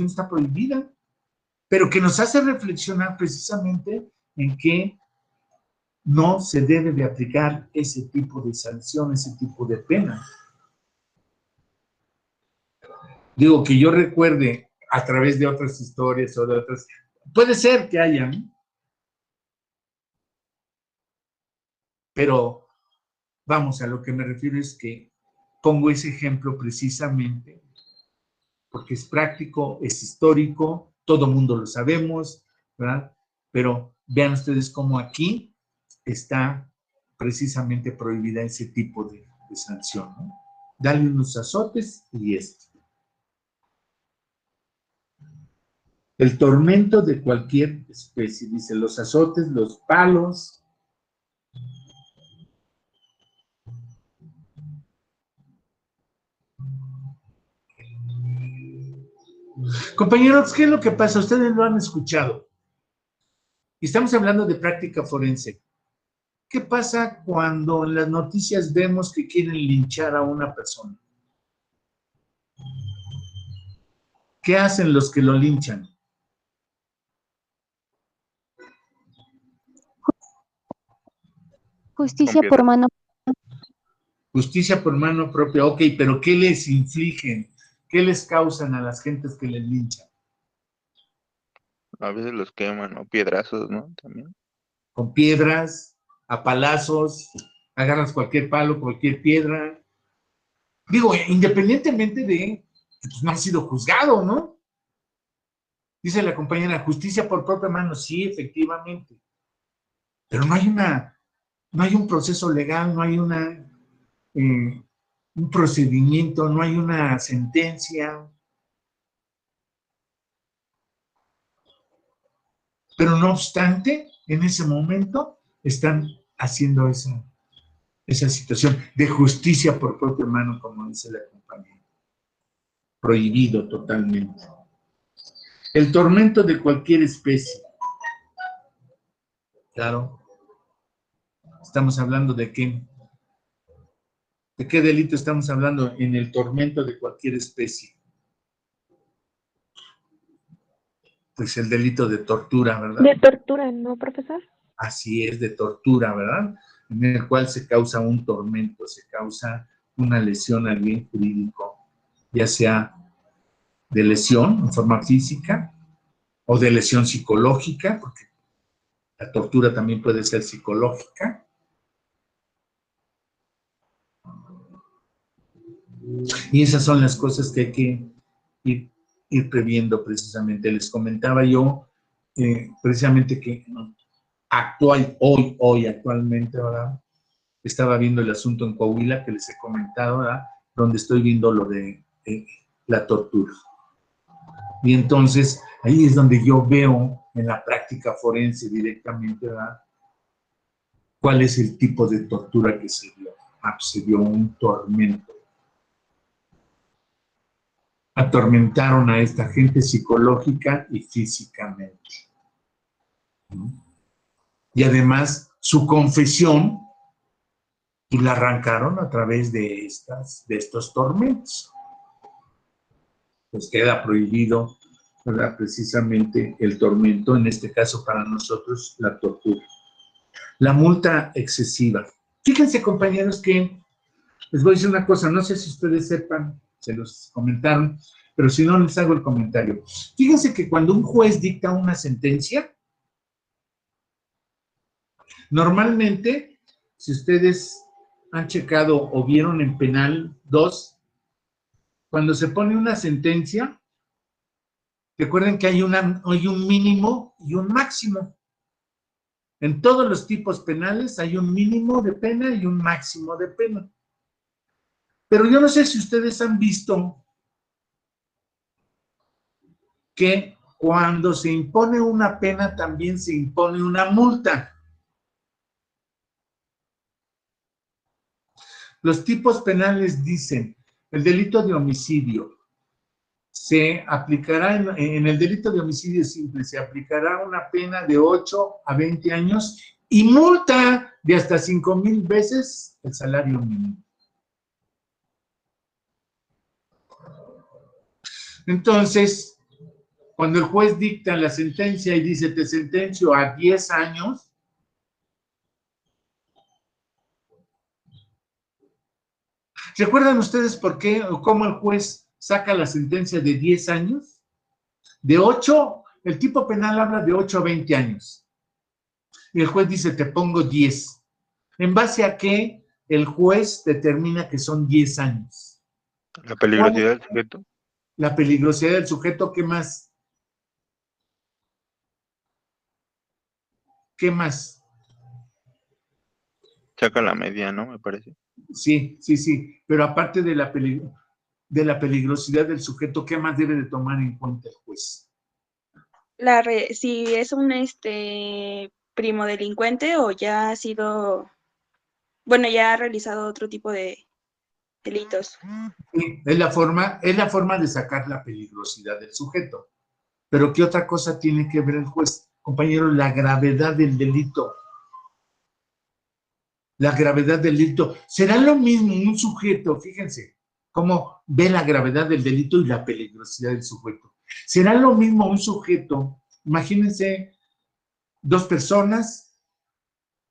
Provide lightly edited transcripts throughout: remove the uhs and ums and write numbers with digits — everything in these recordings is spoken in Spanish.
está prohibida, pero que nos hace reflexionar precisamente en que no se debe de aplicar ese tipo de sanción, ese tipo de pena. Digo, que yo recuerde a través de otras historias o de otras, puede ser que hayan, pero vamos, a lo que me refiero es que pongo ese ejemplo precisamente porque es práctico, es histórico, todo mundo lo sabemos, ¿verdad? Pero vean ustedes cómo aquí está precisamente prohibida ese tipo de sanción, ¿no? Dale unos azotes y esto. El tormento de cualquier especie, dice, los azotes, los palos. Compañeros, ¿qué es lo que pasa? Ustedes lo han escuchado. Y estamos hablando de práctica forense. ¿Qué pasa cuando en las noticias vemos que quieren linchar a una persona? ¿Qué hacen los que lo linchan? Justicia por mano. Justicia por mano propia, ok, pero ¿qué les infligen? ¿Qué les causan a las gentes que les linchan? A veces los queman, ¿no? Piedrazos, ¿no? También. Con piedras, a palazos, agarras cualquier palo, cualquier piedra. Digo, independientemente de que pues, no ha sido juzgado, ¿no? Dice la compañera, justicia por propia mano, sí, efectivamente. Pero no hay un proceso legal, no hay un procedimiento, no hay una sentencia. Pero no obstante, en ese momento están haciendo esa situación de justicia por propia mano, como dice la compañía. Prohibido totalmente. El tormento de cualquier especie. Claro. Estamos hablando de qué. ¿De qué delito estamos hablando en el tormento de cualquier especie? Pues el delito de tortura, ¿verdad? De tortura, ¿no, profesor? Así es, de tortura, ¿verdad? En el cual se causa un tormento, se causa una lesión al bien jurídico, ya sea de lesión en forma física o de lesión psicológica, porque la tortura también puede ser psicológica. Y esas son las cosas que hay que ir previendo precisamente. Les comentaba yo precisamente que actualmente, ¿verdad? Estaba viendo el asunto en Coahuila que les he comentado, ¿verdad? Donde estoy viendo lo de la tortura. Y entonces ahí es donde yo veo en la práctica forense directamente, ¿verdad? ¿Cuál es el tipo de tortura que se dio? Se dio un tormento. Atormentaron a esta gente psicológica y físicamente. Y además su confesión y la arrancaron a través de estos tormentos. Pues queda prohibido, ¿verdad? Precisamente el tormento, en este caso para nosotros la tortura. La multa excesiva. Fíjense, compañeros, que les voy a decir una cosa, no sé si ustedes sepan, se los comentaron, pero si no, les hago el comentario. Fíjense que cuando un juez dicta una sentencia, normalmente, si ustedes han checado o vieron en Penal 2, cuando se pone una sentencia, recuerden que hay un mínimo y un máximo. En todos los tipos penales hay un mínimo de pena y un máximo de pena. Pero yo no sé si ustedes han visto que cuando se impone una pena también se impone una multa. Los tipos penales dicen, el delito de homicidio se aplicará en el delito de homicidio simple, se aplicará una pena de 8 a 20 años y multa de hasta 5,000 veces el salario mínimo. Entonces, cuando el juez dicta la sentencia y dice te sentencio a 10 años, ¿recuerdan ustedes por qué o cómo el juez saca la sentencia de 10 años? De 8, el tipo penal habla de 8 a 20 años. Y el juez dice, te pongo 10. ¿En base a qué el juez determina que son 10 años? La peligrosidad del sujeto. La peligrosidad del sujeto, ¿qué más? ¿Qué más? Saca la media, ¿no? Me parece. Sí, sí, sí. Pero aparte de la peligrosidad del sujeto, ¿qué más debe de tomar en cuenta el juez? Si es un primo delincuente o ya ha sido, bueno, ya ha realizado otro tipo de delitos. Sí, es la forma de sacar la peligrosidad del sujeto. Pero ¿qué otra cosa tiene que ver el juez? Compañero, la gravedad del delito. La gravedad del delito. ¿Será lo mismo un sujeto, fíjense, cómo ve la gravedad del delito y la peligrosidad del sujeto? ¿Será lo mismo un sujeto? Imagínense dos personas,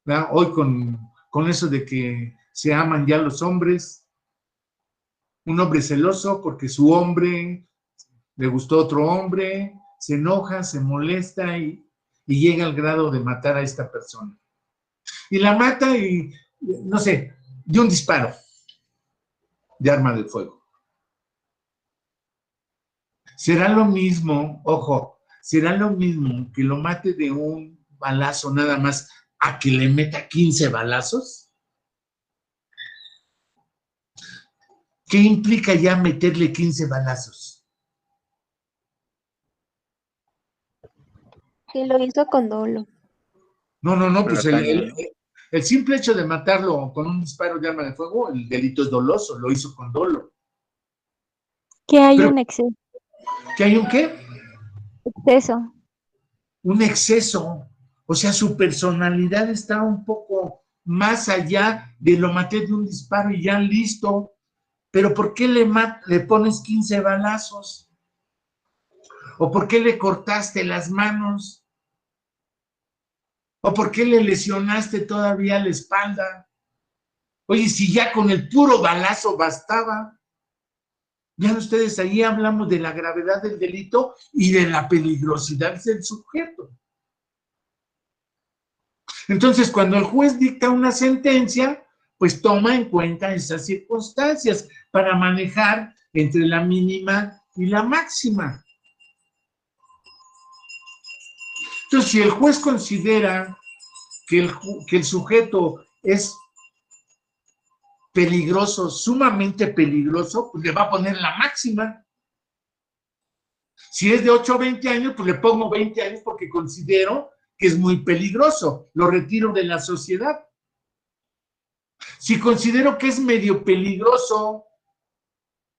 ¿verdad? Hoy con eso de que se aman ya los hombres, un hombre celoso porque su hombre le gustó otro hombre, se enoja, se molesta y llega al grado de matar a esta persona. Y la mata y, no sé, de un disparo de arma de fuego. Será lo mismo, ojo, será lo mismo que lo mate de un balazo nada más a que le meta 15 balazos. ¿Qué implica ya meterle 15 balazos? Que lo hizo con dolo. No, pues ¿No? el simple hecho de matarlo con un disparo de arma de fuego, el delito es doloso, lo hizo con dolo. Que hay Pero, un exceso. ¿que hay un qué? Exceso. Un exceso. O sea, su personalidad está un poco más allá de lo maté de un disparo y ya listo. Pero ¿por qué le pones 15 balazos? ¿O por qué le cortaste las manos? ¿O por qué le lesionaste todavía la espalda? Oye, si ya con el puro balazo bastaba. Vean ustedes, ahí hablamos de la gravedad del delito y de la peligrosidad del sujeto. Entonces, cuando el juez dicta una sentencia, pues toma en cuenta esas circunstancias para manejar entre la mínima y la máxima. Entonces, si el juez considera que el sujeto es peligroso, sumamente peligroso, pues le va a poner la máxima. Si es de 8 a 20 años, pues le pongo 20 años porque considero que es muy peligroso, lo retiro de la sociedad. Si considero que es medio peligroso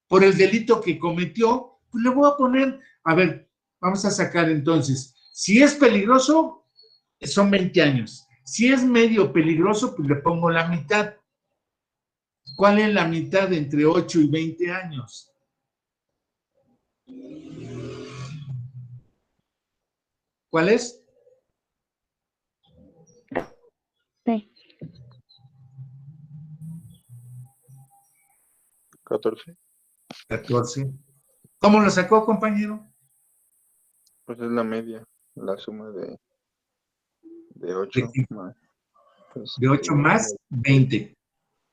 por el delito que cometió, pues le voy a poner, a ver, vamos a sacar entonces, si es peligroso, son 20 años. Si es medio peligroso, pues le pongo la mitad. ¿Cuál es la mitad entre 8 y 20 años? ¿Cuál es? Sí. 14. 14. ¿Cómo lo sacó, compañero? Pues es la media, la suma de 8 más. Pues, De 8 más 20.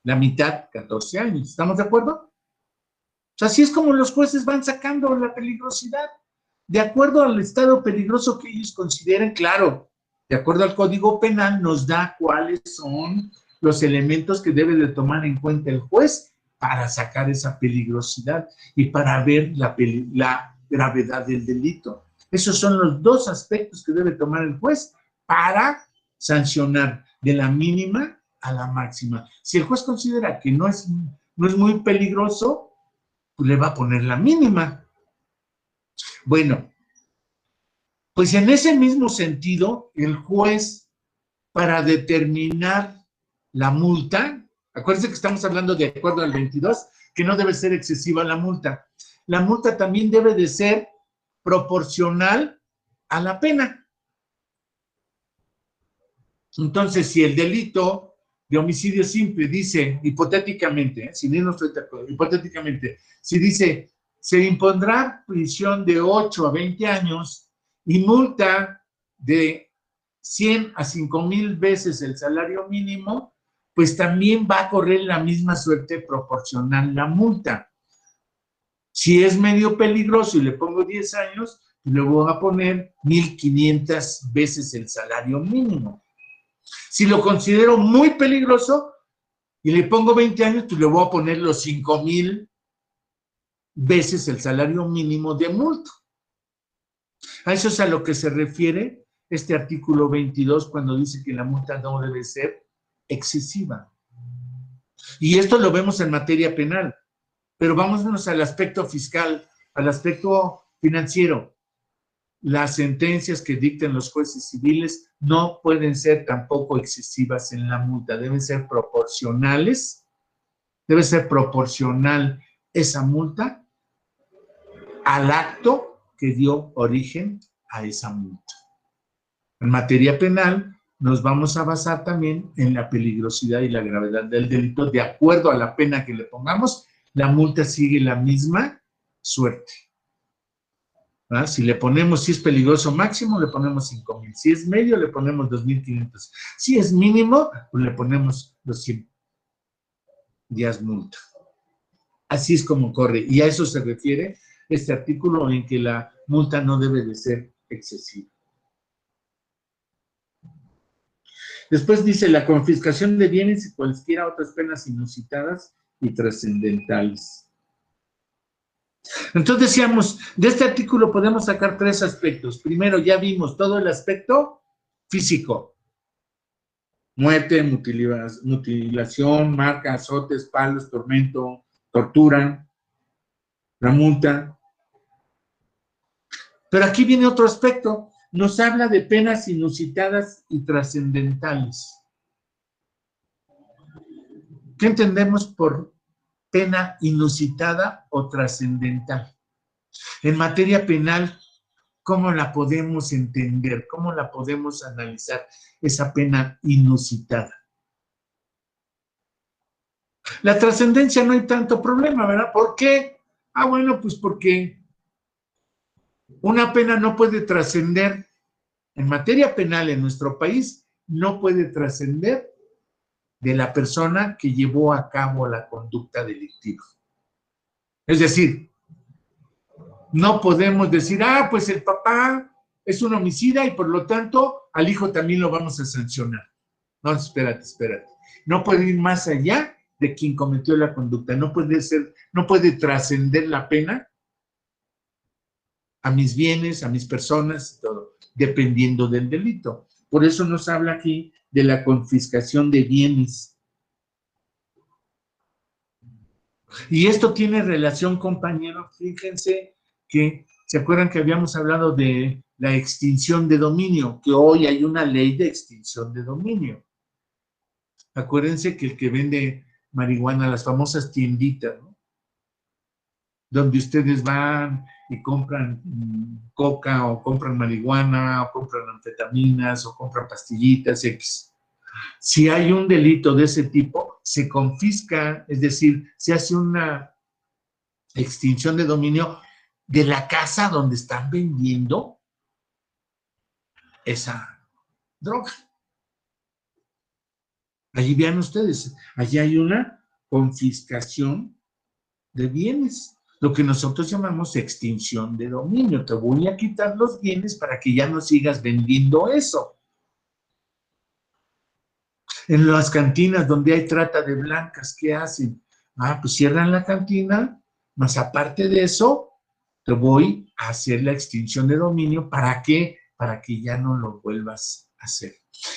La mitad, 14 años. ¿Estamos de acuerdo? O sea, así es como los jueces van sacando la peligrosidad. De acuerdo al estado peligroso que ellos consideren, claro, de acuerdo al Código Penal, nos da cuáles son los elementos que debe de tomar en cuenta el juez para sacar esa peligrosidad y para ver la gravedad del delito. Esos son los dos aspectos que debe tomar el juez para sancionar de la mínima a la máxima. Si el juez considera que no es muy peligroso, pues le va a poner la mínima. Bueno, pues en ese mismo sentido, el juez, para determinar la multa, acuérdense que estamos hablando de acuerdo al 22, que no debe ser excesiva la multa. La multa también debe de ser proporcional a la pena. Entonces, si el delito de homicidio simple dice, hipotéticamente, si no estoy de acuerdo, hipotéticamente, si dice, se impondrá prisión de 8 a 20 años y multa de 100 a 5,000 veces el salario mínimo, pues también va a correr la misma suerte proporcional la multa. Si es medio peligroso y le pongo 10 años, le voy a poner 1,500 veces el salario mínimo. Si lo considero muy peligroso y le pongo 20 años, pues le voy a poner los 5,000 veces el salario mínimo de multa. A eso es a lo que se refiere este artículo 22 cuando dice que la multa no debe ser excesiva. Y esto lo vemos en materia penal, pero vámonos al aspecto fiscal, al aspecto financiero. Las sentencias que dicten los jueces civiles no pueden ser tampoco excesivas en la multa, deben ser proporcionales, debe ser proporcional esa multa al acto que dio origen a esa multa. En materia penal nos vamos a basar también en la peligrosidad y la gravedad del delito. De acuerdo a la pena que le pongamos, la multa sigue la misma suerte. ¿Ah? Si le ponemos, si es peligroso máximo, le ponemos 5,000. Si es medio, le ponemos 2,500. Si es mínimo, pues le ponemos los 100 días multa. Así es como corre. Y a eso se refiere este artículo en que la multa no debe de ser excesiva. Después dice la confiscación de bienes y cualquiera otras penas inusitadas y trascendentales. Entonces decíamos, de este artículo podemos sacar 3 aspectos. Primero, ya vimos todo el aspecto físico. Muerte, mutilación, marca, azotes, palos, tormento, tortura, la multa. Pero aquí viene otro aspecto. Nos habla de penas inusitadas y trascendentales. ¿Qué entendemos por pena inusitada o trascendental? En materia penal, ¿cómo la podemos entender? ¿Cómo la podemos analizar esa pena inusitada? La trascendencia no hay tanto problema, ¿verdad? ¿Por qué? Ah, bueno, pues porque una pena no puede trascender, en materia penal en nuestro país, no puede trascender de la persona que llevó a cabo la conducta delictiva. Es decir, no podemos decir, ah, pues el papá es un homicida y por lo tanto al hijo también lo vamos a sancionar. No, espérate. No puede ir más allá de quien cometió la conducta. No puede trascender la pena a mis bienes, a mis personas, todo, dependiendo del delito. Por eso nos habla aquí de la confiscación de bienes. Y esto tiene relación, compañeros, fíjense que, ¿se acuerdan que habíamos hablado de la extinción de dominio? Que hoy hay una ley de extinción de dominio. Acuérdense que el que vende marihuana, las famosas tienditas, ¿no? Donde ustedes van y compran coca o compran marihuana o compran anfetaminas o compran pastillitas X. Si hay un delito de ese tipo, se confisca, es decir, se hace una extinción de dominio de la casa donde están vendiendo esa droga. Allí vean ustedes, allí hay una confiscación de bienes, lo que nosotros llamamos extinción de dominio. Te voy a quitar los bienes para que ya no sigas vendiendo eso. En las cantinas donde hay trata de blancas, ¿qué hacen? Ah, pues cierran la cantina, más aparte de eso, te voy a hacer la extinción de dominio. ¿Para qué? Para que ya no lo vuelvas a hacer.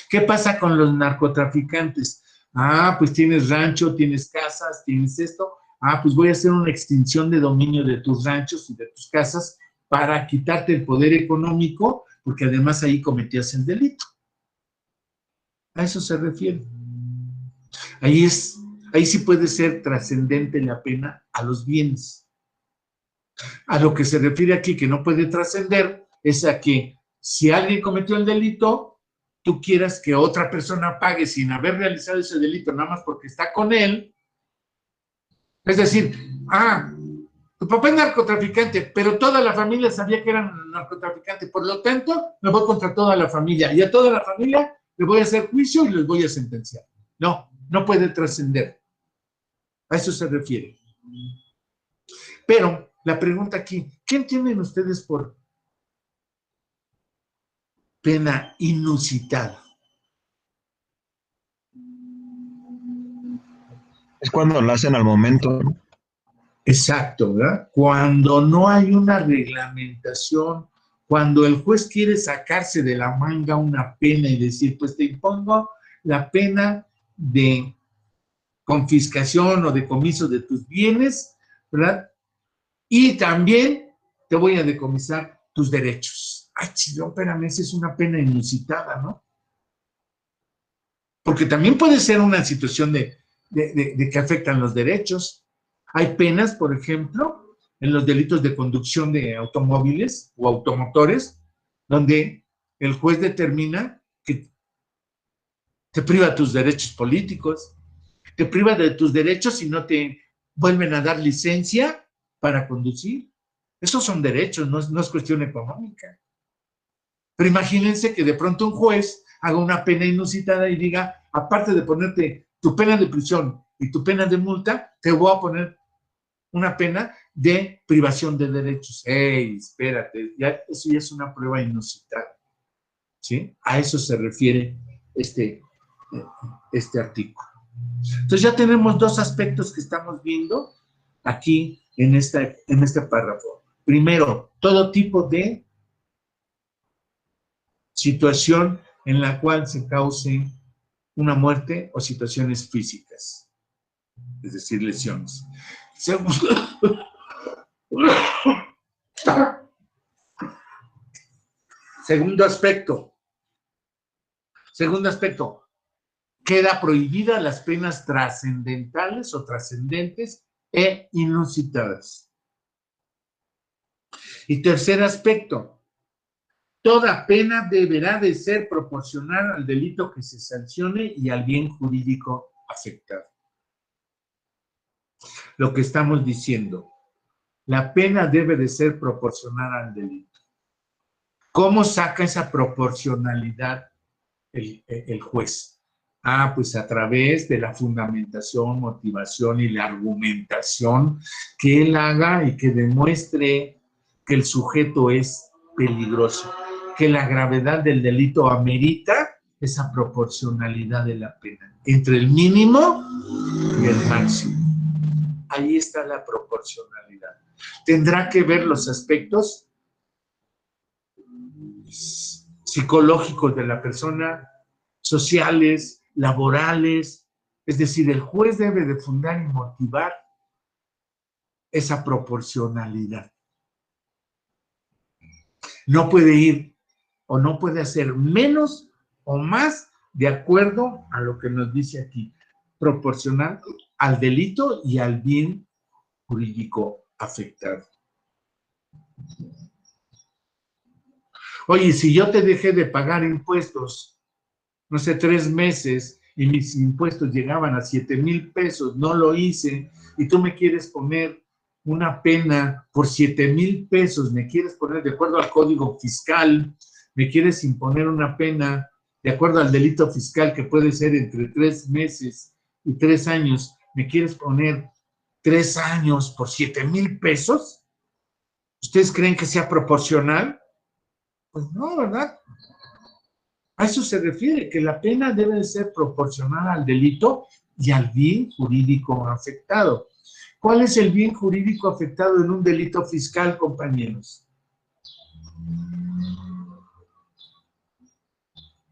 ¿Qué pasa con los narcotraficantes? Ah, pues tienes rancho, tienes casas, tienes esto. Ah, pues voy a hacer una extinción de dominio de tus ranchos y de tus casas para quitarte el poder económico, porque además ahí cometías el delito. A eso se refiere. Ahí sí puede ser trascendente la pena a los bienes. A lo que se refiere aquí que no puede trascender es a que si alguien cometió el delito, tú quieras que otra persona pague sin haber realizado ese delito nada más porque está con él. Es decir, tu papá es narcotraficante, pero toda la familia sabía que era narcotraficante, por lo tanto, me voy contra toda la familia y a toda la familia le voy a hacer juicio y les voy a sentenciar. No, no puede trascender. A eso se refiere. Pero la pregunta aquí, ¿qué entienden ustedes por pena inusitada? Es cuando lo hacen al momento, ¿no? Exacto, ¿verdad? Cuando no hay una reglamentación, cuando el juez quiere sacarse de la manga una pena y decir, pues te impongo la pena de confiscación o decomiso de tus bienes, ¿verdad? Y también te voy a decomisar tus derechos. Ay, chilón, espérame, esa es una pena inusitada, ¿no? Porque también puede ser una situación de que afectan los derechos. Hay penas, por ejemplo, en los delitos de conducción de automóviles o automotores, donde el juez determina que te priva tus derechos políticos, te priva de tus derechos y no te vuelven a dar licencia para conducir. Esos son derechos, no es cuestión económica. Pero imagínense que de pronto un juez haga una pena inusitada y diga, aparte de ponerte tu pena de prisión y tu pena de multa, te voy a poner una pena de privación de derechos. ¡Ey, espérate! Eso ya es una prueba inusitada. ¿Sí? A eso se refiere este artículo. Entonces ya tenemos dos aspectos que estamos viendo aquí en este párrafo. Primero, todo tipo de situación en la cual se cause una muerte o situaciones físicas, es decir, lesiones. Segundo aspecto, queda prohibida las penas trascendentales o trascendentes e inusitadas. Y tercer aspecto, toda pena deberá de ser proporcional al delito que se sancione y al bien jurídico afectado. Lo que estamos diciendo, la pena debe de ser proporcional al delito. ¿Cómo saca esa proporcionalidad el juez? Pues a través de la fundamentación, motivación y la argumentación que él haga y que demuestre que el sujeto es peligroso, que la gravedad del delito amerita esa proporcionalidad de la pena entre el mínimo y el máximo. Ahí está la proporcionalidad. Tendrá que ver los aspectos psicológicos de la persona, sociales, laborales, es decir, el juez debe de fundar y motivar esa proporcionalidad. No puede ir o no puede hacer menos o más de acuerdo a lo que nos dice aquí, proporcional al delito y al bien jurídico afectado. Oye, si yo te dejé de pagar impuestos, no sé, 3 meses, y mis impuestos llegaban a 7,000 pesos, no lo hice, y tú me quieres poner una pena por 7,000 pesos, me quieres poner de acuerdo al código fiscal, me quieres imponer una pena de acuerdo al delito fiscal que puede ser entre 3 meses y 3 años, me quieres poner 3 años por 7,000 pesos, ¿ustedes creen que sea proporcional? Pues no, ¿verdad? A eso se refiere, que la pena debe ser proporcional al delito y al bien jurídico afectado. ¿Cuál es el bien jurídico afectado en un delito fiscal, compañeros?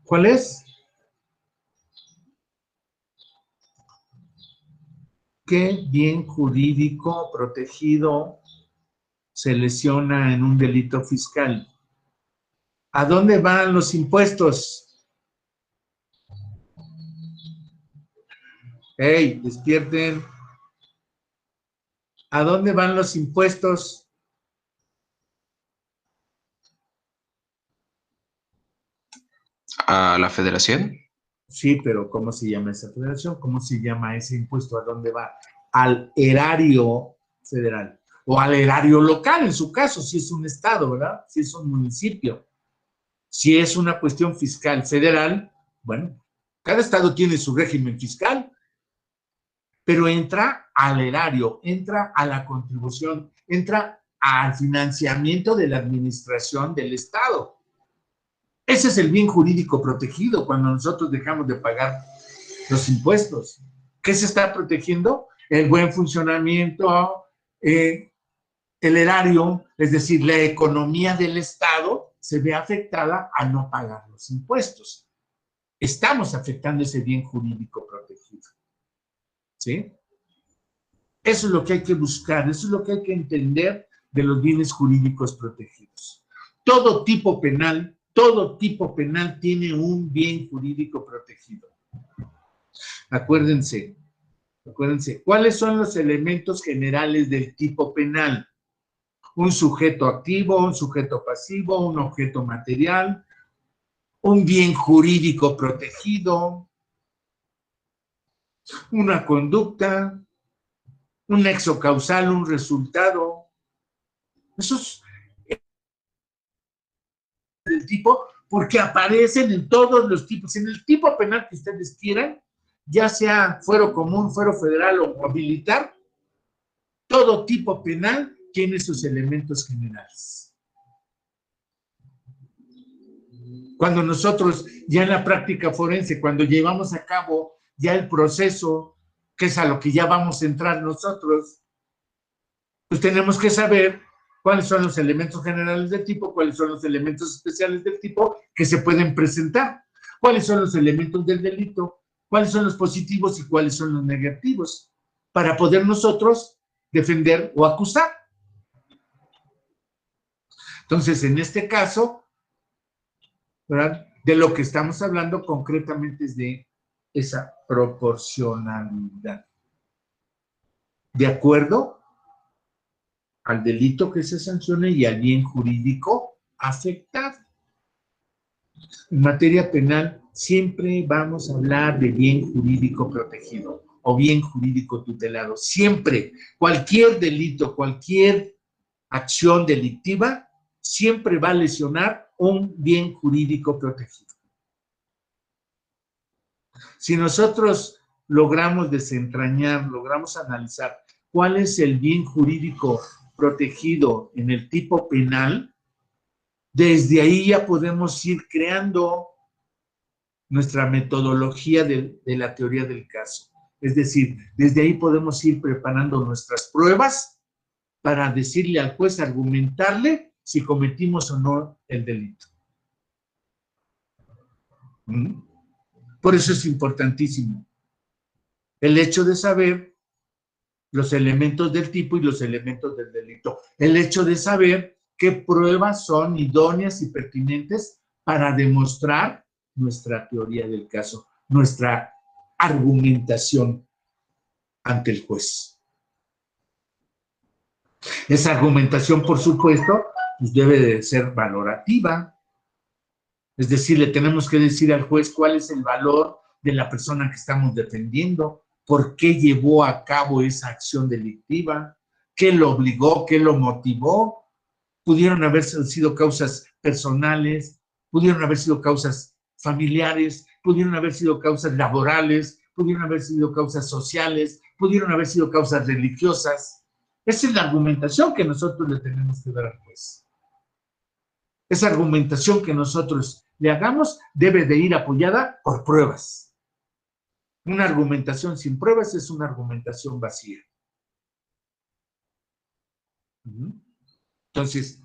¿Cuál es? ¿Qué bien jurídico protegido se lesiona en un delito fiscal? ¿A dónde van los impuestos? ¡Ey, despierten! ¿A dónde van los impuestos? ¿A la federación? Sí, pero ¿cómo se llama esa federación? ¿Cómo se llama ese impuesto? ¿A dónde va? Al erario federal o al erario local, en su caso, si es un estado, ¿verdad? Si es un municipio. Si es una cuestión fiscal federal, bueno, cada estado tiene su régimen fiscal, pero entra al erario, entra a la contribución, entra al financiamiento de la administración del estado. Ese es el bien jurídico protegido cuando nosotros dejamos de pagar los impuestos. ¿Qué se está protegiendo? El buen funcionamiento, el erario, es decir, la economía del Estado se ve afectada al no pagar los impuestos. Estamos afectando ese bien jurídico protegido. ¿Sí? Eso es lo que hay que buscar, eso es lo que hay que entender de los bienes jurídicos protegidos. Todo tipo penal tiene un bien jurídico protegido. Acuérdense, ¿cuáles son los elementos generales del tipo penal? Un sujeto activo, un sujeto pasivo, un objeto material, un bien jurídico protegido, una conducta, un nexo causal, un resultado. Eso es del tipo, porque aparecen en todos los tipos, en el tipo penal que ustedes quieran, ya sea fuero común, fuero federal o militar, todo tipo penal tiene sus elementos generales. Cuando nosotros, ya en la práctica forense, cuando llevamos a cabo ya el proceso, que es a lo que ya vamos a entrar nosotros, pues tenemos que saber cuáles son los elementos generales del tipo, cuáles son los elementos especiales del tipo que se pueden presentar, cuáles son los elementos del delito, cuáles son los positivos y cuáles son los negativos, para poder nosotros defender o acusar. Entonces, en este caso, ¿verdad?, de lo que estamos hablando concretamente es de esa proporcionalidad. De acuerdo al delito que se sancione y al bien jurídico afectado. En materia penal siempre vamos a hablar de bien jurídico protegido o bien jurídico tutelado. Siempre, cualquier delito, cualquier acción delictiva, siempre va a lesionar un bien jurídico protegido. Si nosotros logramos desentrañar, logramos analizar cuál es el bien jurídico protegido en el tipo penal, desde ahí ya podemos ir creando nuestra metodología de la teoría del caso. Es decir, desde ahí podemos ir preparando nuestras pruebas para decirle al juez, argumentarle si cometimos o no el delito. Por eso es importantísimo el hecho de saber los elementos del tipo y los elementos del delito. El hecho de saber qué pruebas son idóneas y pertinentes para demostrar nuestra teoría del caso, nuestra argumentación ante el juez. Esa argumentación, por supuesto, pues debe de ser valorativa. Es decir, le tenemos que decir al juez cuál es el valor de la persona que estamos defendiendo, por qué llevó a cabo esa acción delictiva, qué lo obligó, qué lo motivó. Pudieron haber sido causas personales, pudieron haber sido causas familiares, pudieron haber sido causas laborales, pudieron haber sido causas sociales, pudieron haber sido causas religiosas. Esa es la argumentación que nosotros le tenemos que dar al juez. Esa argumentación que nosotros le hagamos debe de ir apoyada por pruebas. Una argumentación sin pruebas es una argumentación vacía. Entonces,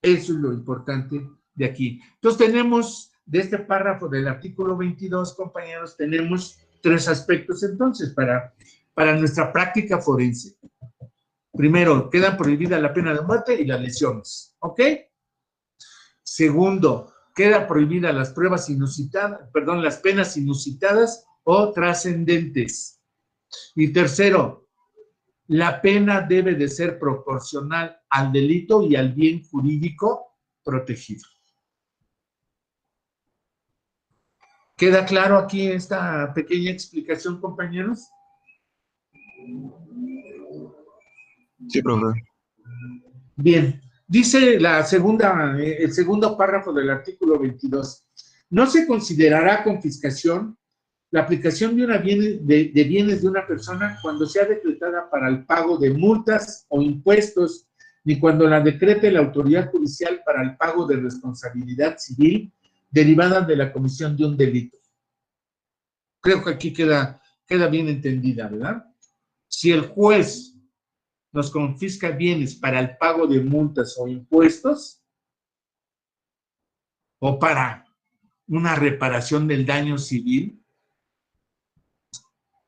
eso es lo importante de aquí. Entonces, tenemos de este párrafo del artículo 22, compañeros, tenemos 3 aspectos entonces para nuestra práctica forense. Primero, queda prohibida la pena de muerte y las lesiones, ¿ok? Segundo, queda prohibida las pruebas inusitadas, perdón, las penas inusitadas o trascendentes. Y tercero, la pena debe de ser proporcional al delito y al bien jurídico protegido. ¿Queda claro aquí esta pequeña explicación, compañeros? Sí, profe. Bien, dice el segundo párrafo del artículo 22. No se considerará confiscación la aplicación de bienes de una persona cuando sea decretada para el pago de multas o impuestos, ni cuando la decrete la autoridad judicial para el pago de responsabilidad civil derivada de la comisión de un delito. Creo que aquí queda bien entendida, ¿verdad? Si el juez nos confisca bienes para el pago de multas o impuestos, o para una reparación del daño civil,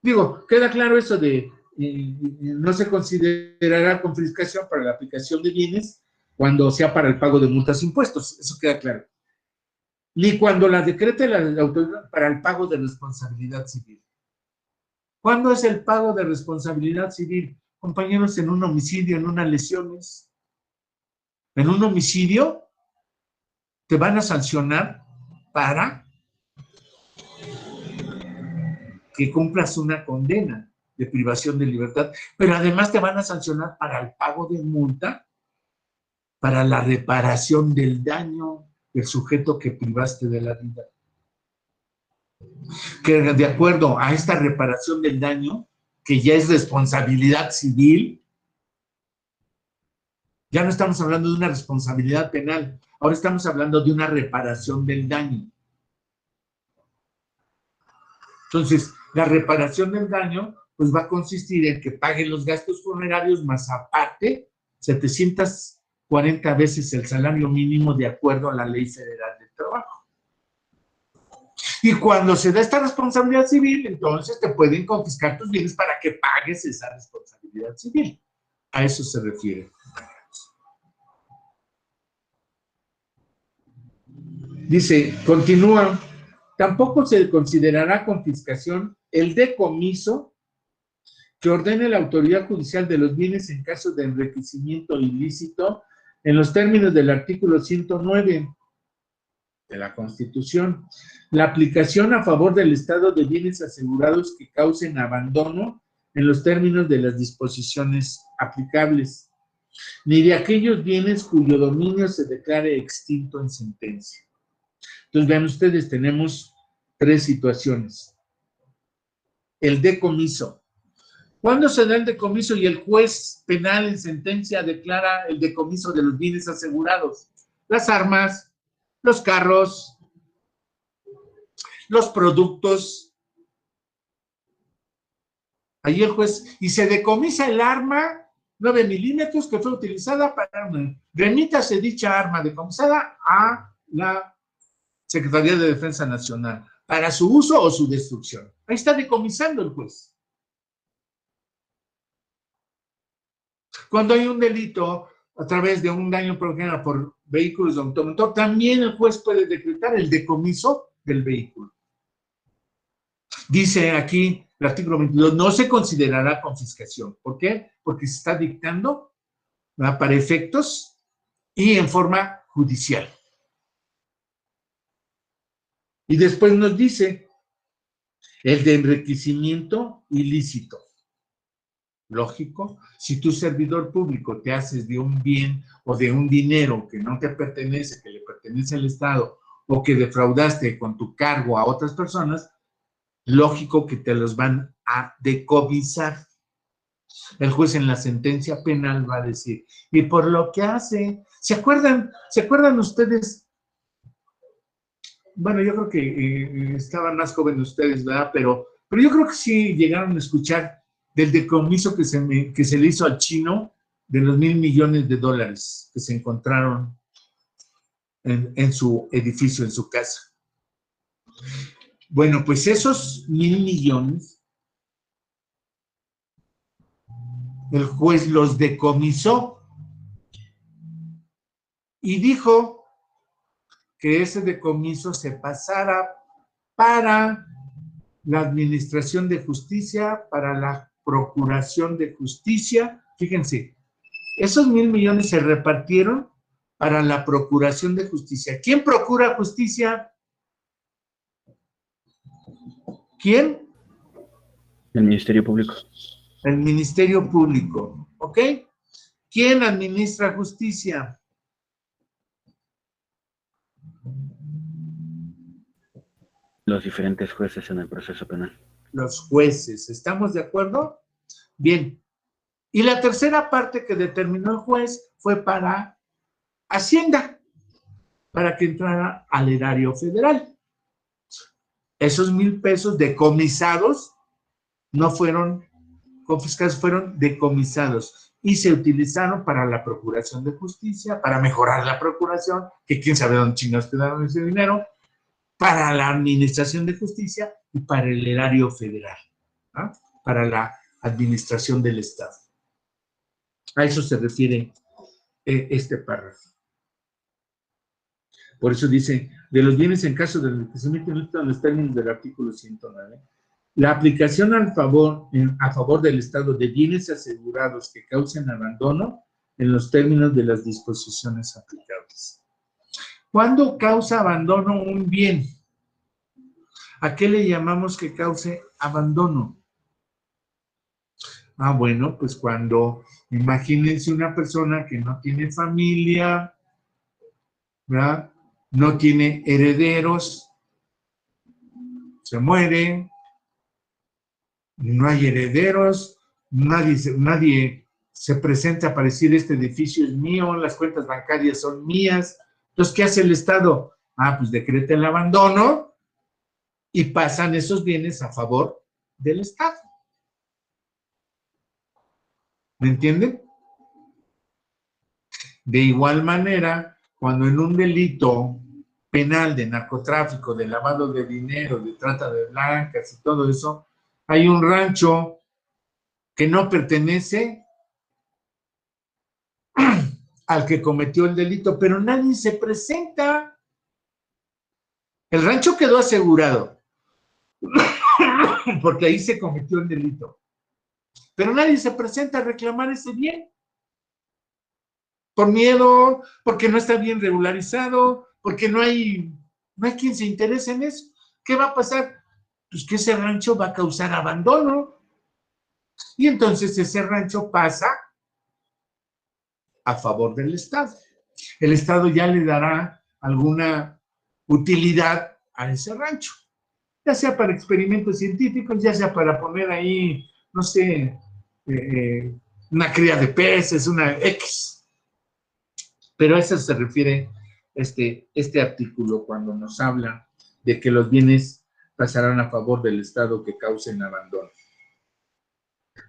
digo, queda claro eso de no se considerará confiscación para la aplicación de bienes cuando sea para el pago de multas e impuestos, eso queda claro. Ni cuando la decrete la autoridad para el pago de responsabilidad civil. ¿Cuándo es el pago de responsabilidad civil? Compañeros, en un homicidio, en unas lesiones. En un homicidio te van a sancionar para que cumplas una condena de privación de libertad, pero además te van a sancionar para el pago de multa, para la reparación del daño del sujeto que privaste de la vida. Que de acuerdo a esta reparación del daño, que ya es responsabilidad civil, ya no estamos hablando de una responsabilidad penal, ahora estamos hablando de una reparación del daño. Entonces, la reparación del daño pues va a consistir en que paguen los gastos funerarios más aparte 740 veces el salario mínimo de acuerdo a la Ley Federal del Trabajo. Y cuando se da esta responsabilidad civil, entonces te pueden confiscar tus bienes para que pagues esa responsabilidad civil. A eso se refiere. Dice, continúa, tampoco se considerará confiscación el decomiso que ordene la autoridad judicial de los bienes en caso de enriquecimiento ilícito en los términos del artículo 109 de la Constitución. La aplicación a favor del Estado de bienes asegurados que causen abandono en los términos de las disposiciones aplicables, ni de aquellos bienes cuyo dominio se declare extinto en sentencia. Entonces, vean ustedes, tenemos tres situaciones. El decomiso. ¿Cuándo se da el decomiso y el juez penal en sentencia declara el decomiso de los bienes asegurados? Las armas, los carros, los productos. Allí el juez, y se decomisa el arma 9 milímetros que fue utilizada para remítase dicha arma decomisada a la Secretaría de Defensa Nacional para su uso o su destrucción. Ahí está decomisando el juez. Cuando hay un delito a través de un daño provocado por vehículos de automotor, también el juez puede decretar el decomiso del vehículo. Dice aquí el artículo 22, no se considerará confiscación. ¿Por qué? Porque se está dictando, ¿verdad?, para efectos y en forma judicial. Y después nos dice el de enriquecimiento ilícito. Lógico, si tu servidor público te haces de un bien o de un dinero que no te pertenece, que le pertenece al Estado, o que defraudaste con tu cargo a otras personas, lógico que te los van a decomisar. El juez en la sentencia penal va a decir, y por lo que hace, ¿se acuerdan ustedes? Bueno, yo creo que estaban más jóvenes ustedes, ¿verdad? Pero yo creo que sí llegaron a escuchar del decomiso que se le hizo al chino de los $1,000 millones que se encontraron en su edificio, en su casa. Bueno, pues esos 1,000 millones, el juez los decomisó y dijo que ese decomiso se pasara para la Administración de Justicia, para la Procuración de Justicia. Fíjense, esos 1,000 millones se repartieron para la Procuración de Justicia. ¿Quién procura justicia? ¿Quién? El Ministerio Público. El Ministerio Público, ¿ok? ¿Quién administra justicia? Los diferentes jueces en el proceso penal. Los jueces, ¿estamos de acuerdo? Bien. Y la tercera parte que determinó el juez fue para Hacienda, para que entrara al erario federal. Esos 1,000 pesos decomisados no fueron confiscados, fueron decomisados y se utilizaron para la procuración de justicia, para mejorar la procuración, que quién sabe dónde chingados quedaron ese dinero, para la administración de justicia y para el erario federal, ¿no? Para la administración del Estado. A eso se refiere este párrafo. Por eso dice, de los bienes en caso de que se meten en los términos del artículo 109, la aplicación a favor del Estado de bienes asegurados que causen abandono en los términos de las disposiciones aplicables. ¿Cuándo causa abandono un bien? ¿A qué le llamamos que cause abandono? Ah, bueno, pues cuando, imagínense una persona que no tiene familia, ¿verdad? No tiene herederos, se muere, no hay herederos, nadie se presenta para decir este edificio es mío, las cuentas bancarias son mías. Entonces, ¿qué hace el Estado? Ah, pues decreta el abandono y pasan esos bienes a favor del Estado. ¿Me entienden? De igual manera, cuando en un delito penal de narcotráfico, de lavado de dinero, de trata de blancas y todo eso, hay un rancho que no pertenece al que cometió el delito, pero nadie se presenta. El rancho quedó asegurado, porque ahí se cometió el delito. Pero nadie se presenta a reclamar ese bien. Por miedo, porque no está bien regularizado, porque no hay quien se interese en eso. ¿Qué va a pasar? Pues que ese rancho va a causar abandono. Y entonces ese rancho pasa a favor del Estado. El Estado ya le dará alguna utilidad a ese rancho, ya sea para experimentos científicos, ya sea para poner ahí, no sé, una cría de peces, una X. Pero a eso se refiere este artículo cuando nos habla de que los bienes pasarán a favor del Estado que causen abandono.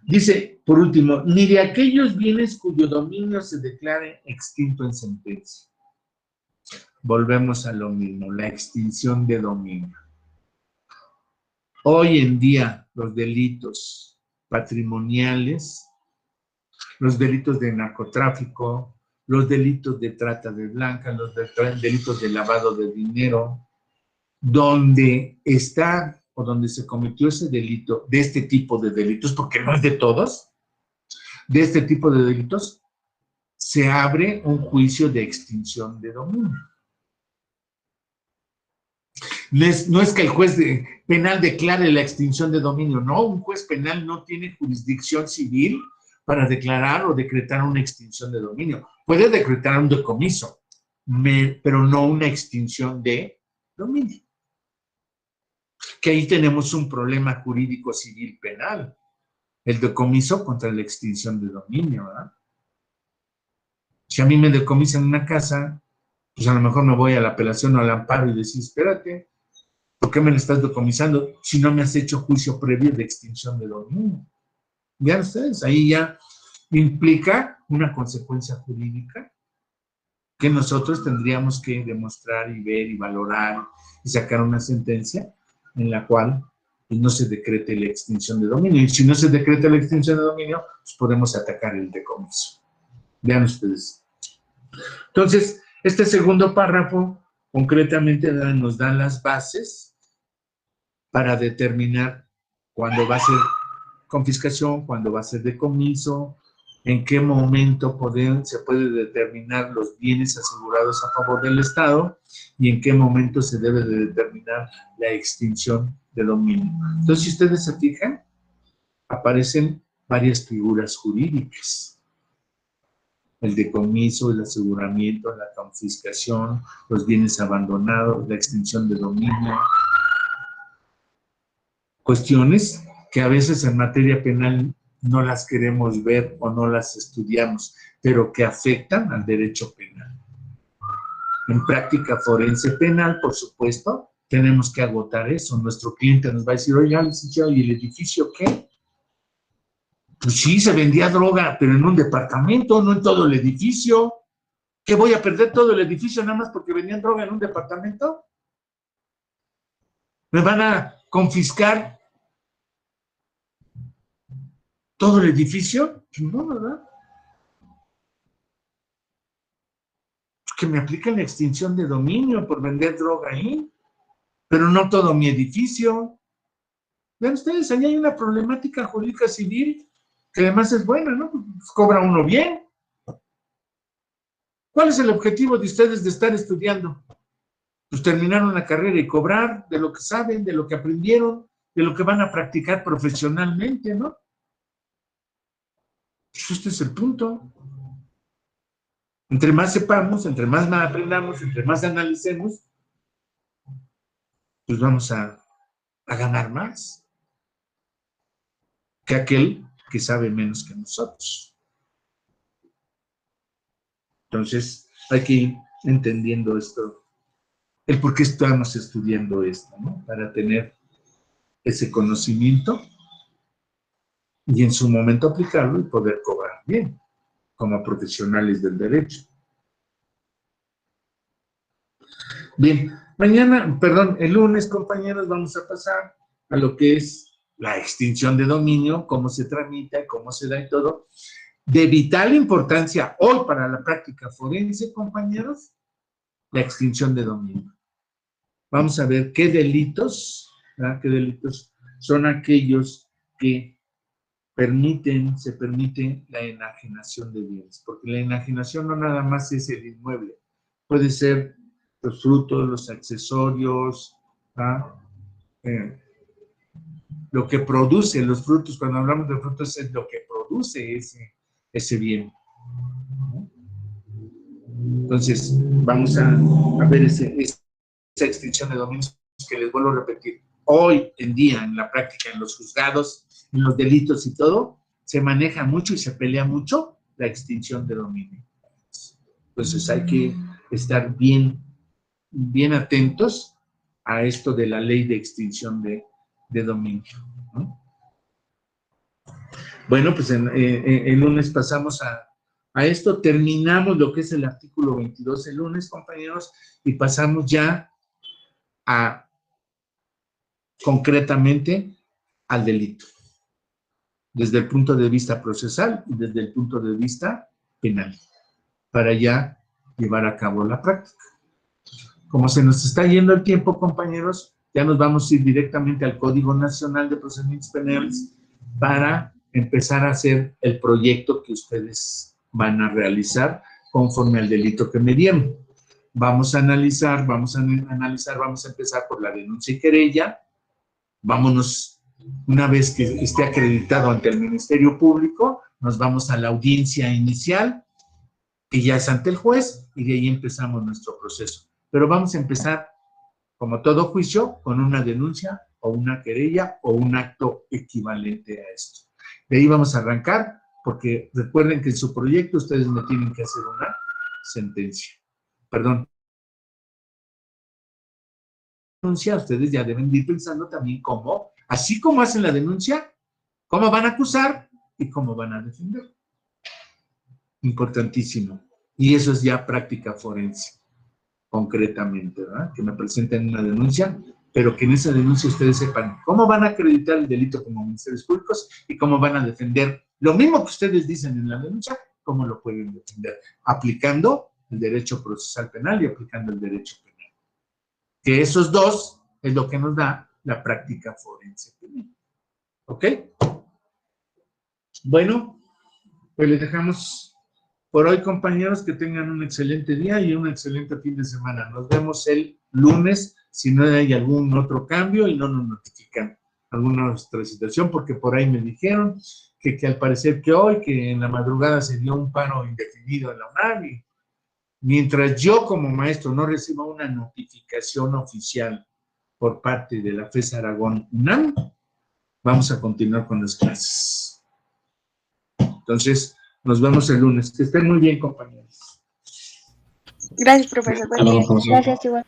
Dice, por último, ni de aquellos bienes cuyo dominio se declare extinto en sentencia. Volvemos a lo mismo, la extinción de dominio. Hoy en día, los delitos patrimoniales, los delitos de narcotráfico, los delitos de trata de blancas, los delitos de lavado de dinero, donde está o donde se cometió ese delito, de este tipo de delitos, porque no es de todos, de este tipo de delitos, se abre un juicio de extinción de dominio. No es que el juez penal declare la extinción de dominio, no, un juez penal no tiene jurisdicción civil para declarar o decretar una extinción de dominio. Puede decretar un decomiso, pero no una extinción de dominio. Que ahí tenemos un problema jurídico civil penal, el decomiso contra la extinción de dominio, ¿verdad? Si a mí me decomisan una casa, pues a lo mejor me voy a la apelación o al amparo y decir, espérate, ¿por qué me la estás decomisando si no me has hecho juicio previo de extinción de dominio? Vean ustedes, ahí ya implica una consecuencia jurídica que nosotros tendríamos que demostrar y ver y valorar y sacar una sentencia en la cual pues, no se decrete la extinción de dominio. Y si no se decreta la extinción de dominio, pues podemos atacar el decomiso. Vean ustedes. Entonces, este segundo párrafo concretamente nos da las bases para determinar cuándo va a ser confiscación, cuándo va a ser decomiso, en qué momento se puede determinar los bienes asegurados a favor del Estado y en qué momento se debe de determinar la extinción de dominio. Entonces, si ustedes se fijan, aparecen varias figuras jurídicas. El decomiso, el aseguramiento, la confiscación, los bienes abandonados, la extinción de dominio. Cuestiones que a veces en materia penal no las queremos ver o no las estudiamos, pero que afectan al derecho penal. En práctica forense penal, por supuesto, tenemos que agotar eso. Nuestro cliente nos va a decir, oiga, licenciado, ¿y el edificio qué? Pues sí, se vendía droga, pero en un departamento, no en todo el edificio. ¿Qué, voy a perder todo el edificio nada más porque vendían droga en un departamento? ¿Me van a confiscar todo el edificio? Pues no, ¿verdad? Que me apliquen la extinción de dominio por vender droga ahí, pero no todo mi edificio. Vean ustedes, ahí hay una problemática jurídica civil que además es buena, ¿no? Pues cobra uno bien. ¿Cuál es el objetivo de ustedes de estar estudiando? Pues terminar una carrera y cobrar de lo que saben, de lo que aprendieron, de lo que van a practicar profesionalmente, ¿no? Pues este es el punto. Entre más sepamos, entre más aprendamos, entre más analicemos, pues vamos a ganar más que aquel que sabe menos que nosotros. Entonces, hay que ir entendiendo esto, el por qué estamos estudiando esto, ¿no? Para tener ese conocimiento y en su momento aplicarlo y poder cobrar bien, como profesionales del derecho. Bien, el lunes, compañeros, vamos a pasar a lo que es la extinción de dominio, cómo se tramita, cómo se da y todo. De vital importancia hoy para la práctica forense, compañeros, la extinción de dominio. Vamos a ver qué delitos, ¿verdad? Qué delitos son aquellos que se permite la enajenación de bienes, porque la enajenación no nada más es el inmueble, puede ser los frutos, los accesorios, lo que produce los frutos. Cuando hablamos de frutos es lo que produce ese bien. Entonces, vamos a ver esa extinción de dominios que les vuelvo a repetir. Hoy en día, en la práctica, en los juzgados, en los delitos y todo, se maneja mucho y se pelea mucho la extinción de dominio. Entonces, hay que estar bien atentos a esto de la ley de extinción de dominio, ¿no? Bueno, pues el lunes pasamos a esto, terminamos lo que es el artículo 22 el lunes, compañeros, y pasamos ya concretamente al delito, desde el punto de vista procesal y desde el punto de vista penal, para ya llevar a cabo la práctica. Como se nos está yendo el tiempo, compañeros, ya nos vamos a ir directamente al Código Nacional de Procedimientos Penales para empezar a hacer el proyecto que ustedes van a realizar conforme al delito que me dieron. Vamos a empezar por la denuncia y querella. Vámonos, una vez que esté acreditado ante el Ministerio Público, nos vamos a la audiencia inicial, que ya es ante el juez, y de ahí empezamos nuestro proceso. Pero vamos a empezar, como todo juicio, con una denuncia o una querella o un acto equivalente a esto. De ahí vamos a arrancar, porque recuerden que en su proyecto ustedes me tienen que hacer una sentencia. Perdón. Denuncia, ustedes ya deben ir pensando también cómo, así como hacen la denuncia, cómo van a acusar y cómo van a defender. Importantísimo. Y eso es ya práctica forense. Concretamente, ¿verdad? Que me presenten una denuncia, pero que en esa denuncia ustedes sepan cómo van a acreditar el delito como ministerios públicos y cómo van a defender lo mismo que ustedes dicen en la denuncia, cómo lo pueden defender, aplicando el derecho procesal penal y aplicando el derecho penal. Que esos dos es lo que nos da la práctica forense penal. ¿Ok? Bueno, pues les dejamos por hoy, compañeros, que tengan un excelente día y un excelente fin de semana. Nos vemos el lunes si no hay algún otro cambio y no nos notifican alguna otra situación, porque por ahí me dijeron que al parecer que hoy, que en la madrugada se dio un paro indefinido en la UNAM, y mientras yo como maestro no reciba una notificación oficial por parte de la FES Aragón UNAM, vamos a continuar con las clases. Entonces, nos vemos el lunes. Que estén muy bien, compañeros. Gracias, profesor. Buen día. Gracias, igual.